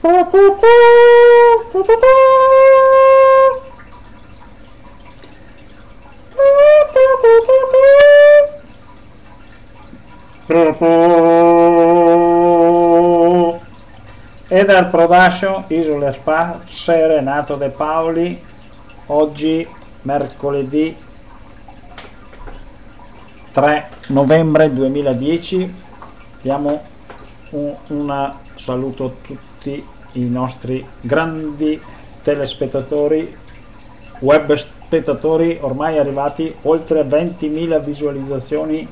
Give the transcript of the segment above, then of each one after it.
Eder Production, Isole Sparse, Renato De Paoli. Oggi mercoledì 3 novembre 2010. Diamo un saluto a tutti i nostri grandi telespettatori, web spettatori, ormai arrivati oltre 20.000 visualizzazioni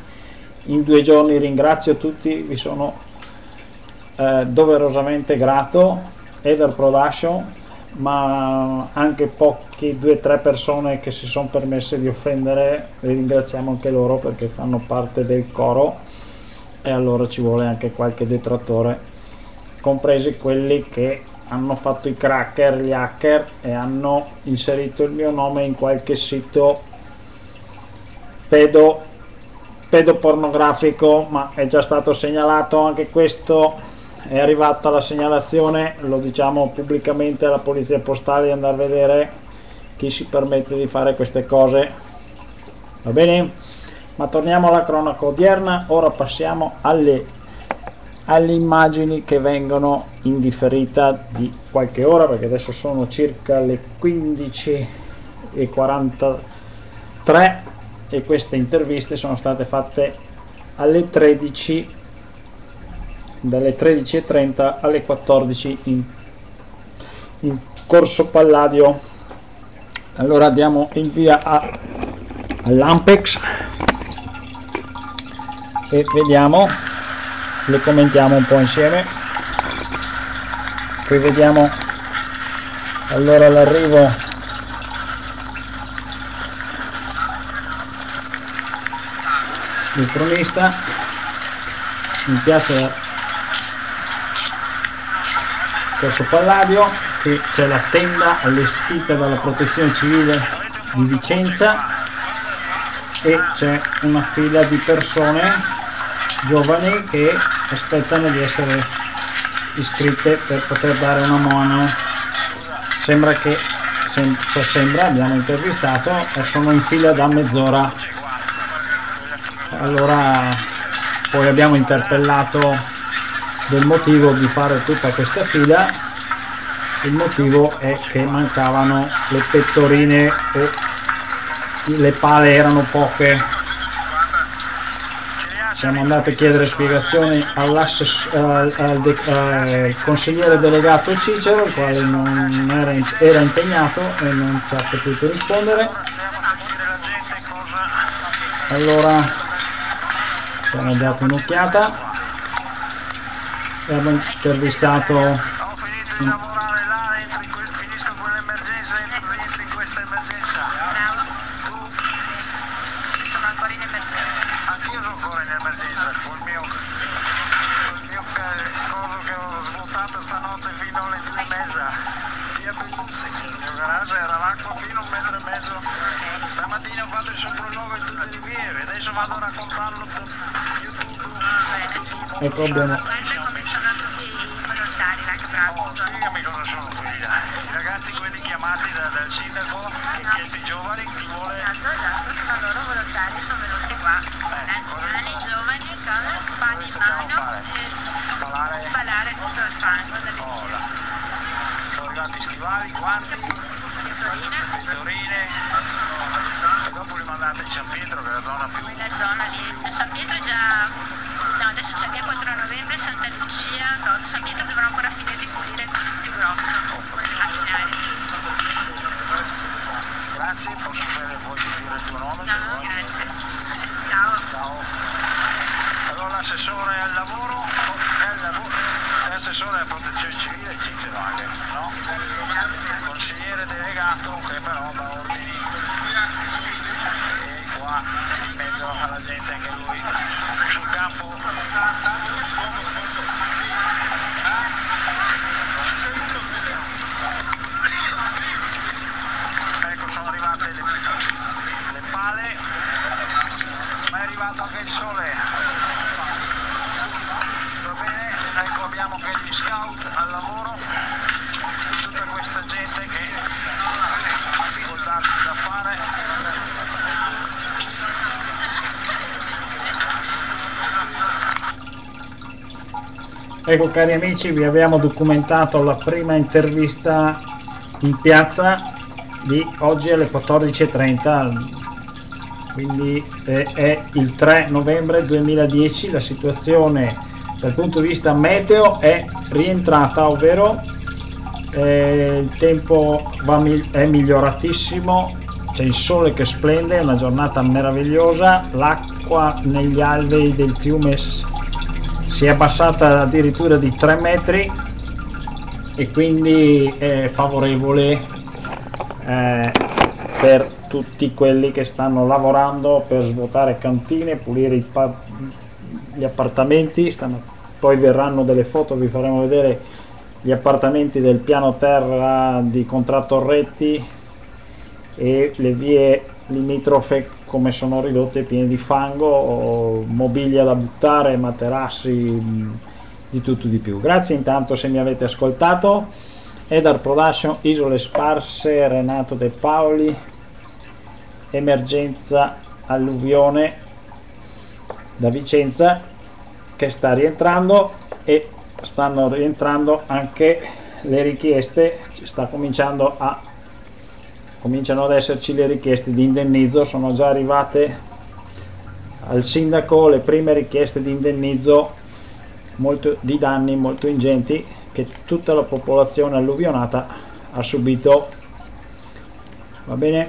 in 2 giorni. Ringrazio tutti, vi sono doverosamente grato. Eder Production, ma anche pochi 2-3 persone che si sono permesse di offendere, li ringraziamo anche loro perché fanno parte del coro, e allora ci vuole anche qualche detrattore, compresi quelli che hanno fatto i cracker, gli hacker, e hanno inserito il mio nome in qualche sito pedopornografico, ma è già stato segnalato anche questo. È arrivata la segnalazione, lo diciamo pubblicamente alla polizia postale, di andare a vedere chi si permette di fare queste cose, va bene? Ma torniamo alla cronaca odierna. Ora passiamo alle immagini che vengono in differita di qualche ora, perché adesso sono circa le 15:43 e queste interviste sono state fatte alle 13, dalle 13:30 alle 14 in Corso Palladio. Allora diamo il via all'Ampex e vediamo, le commentiamo un po' insieme. Qui vediamo allora l'arrivo del cronista in piazza Corso Palladio. Qui c'è la tenda allestita dalla Protezione Civile di Vicenza e c'è una fila di persone giovani che aspettano di essere iscritte per poter dare una mano. Sembra che, abbiamo intervistato, sono in fila da mezz'ora. Allora poi abbiamo interpellato del motivo di fare tutta questa fila. Il motivo è che mancavano le pettorine e le pale erano poche. Siamo andati a chiedere spiegazioni al consigliere delegato Cicero, il quale non era impegnato e non ci ha potuto rispondere. Allora abbiamo dato un'occhiata. Abbiamo intervistato Ho finito di lavorare là, finisco quell'emergenza, rientri in questa emergenza. Tu? Sono ancora in emergenza. Anch'io sono ancora in emergenza, col mio coso che ho svuotato stanotte fino alle 2:30. Via Belluzzi, il mio garage era l'acqua fino a 1,5 metri. Stamattina ho fatto il sopralluogo in tutte le riviere, adesso vado a raccontarlo su YouTube. Ecco, abbiamo Spiegami cosa sono quelli là. I ragazzi, quelli chiamati dal sindaco, che chiesto i giovani, chi vuole. Esatto, sono loro volontari, sono venuti qua. Anziani, giovani, con pani in mano e spalare tutto il fango dalle Ora. Sono arrivati stivali, guanti, pettorine. E dopo li mandate in San Pietro, che è la zona più. la zona di San Pietro già. No, adesso c'è via 4 novembre, Santa Lucia, San Pietro dovrà ancora finire di pulire tutto più grosso con i macchinari. Grazie, posso sapere poi dire il tuo nome? No, grazie. Ciao. Ciao. Allora l'assessore al lavoro, l'assessore alla protezione civile Cicero anche, no? Il consigliere delegato che però da ordini e qua in mezzo alla gente anche lui sul campo. Ecco, sono arrivate le pale, ma è arrivato anche il sole. Va bene, ecco abbiamo anche gli scout al lavoro. Ecco cari amici, vi abbiamo documentato la prima intervista in piazza di oggi alle 14:30, quindi è il 3 novembre 2010. La situazione dal punto di vista meteo è rientrata, ovvero il tempo è miglioratissimo, c'è il sole che splende, è una giornata meravigliosa, l'acqua negli alvei del fiume si è abbassata addirittura di 3 metri e quindi è favorevole per tutti quelli che stanno lavorando per svuotare cantine, pulire gli appartamenti. Poi verranno delle foto, vi faremo vedere gli appartamenti del piano terra di Contrattorretti e le vie limitrofe come sono ridotte, piene di fango, mobilia da buttare, materassi, di tutto di più. Grazie intanto se mi avete ascoltato. Edar Production, Isole Sparse, Renato De Paoli, emergenza alluvione da Vicenza che sta rientrando, e stanno rientrando anche le richieste, cominciano ad esserci le richieste di indennizzo. Sono già arrivate al sindaco le prime richieste di indennizzo di danni molto ingenti che tutta la popolazione alluvionata ha subito. Va bene,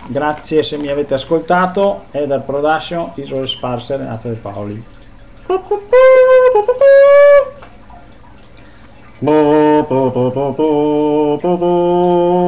grazie se mi avete ascoltato. Edar Production, Isole Sparse, Renato De Paoli. Bo, bo, bo, bo, bo, bo, bo.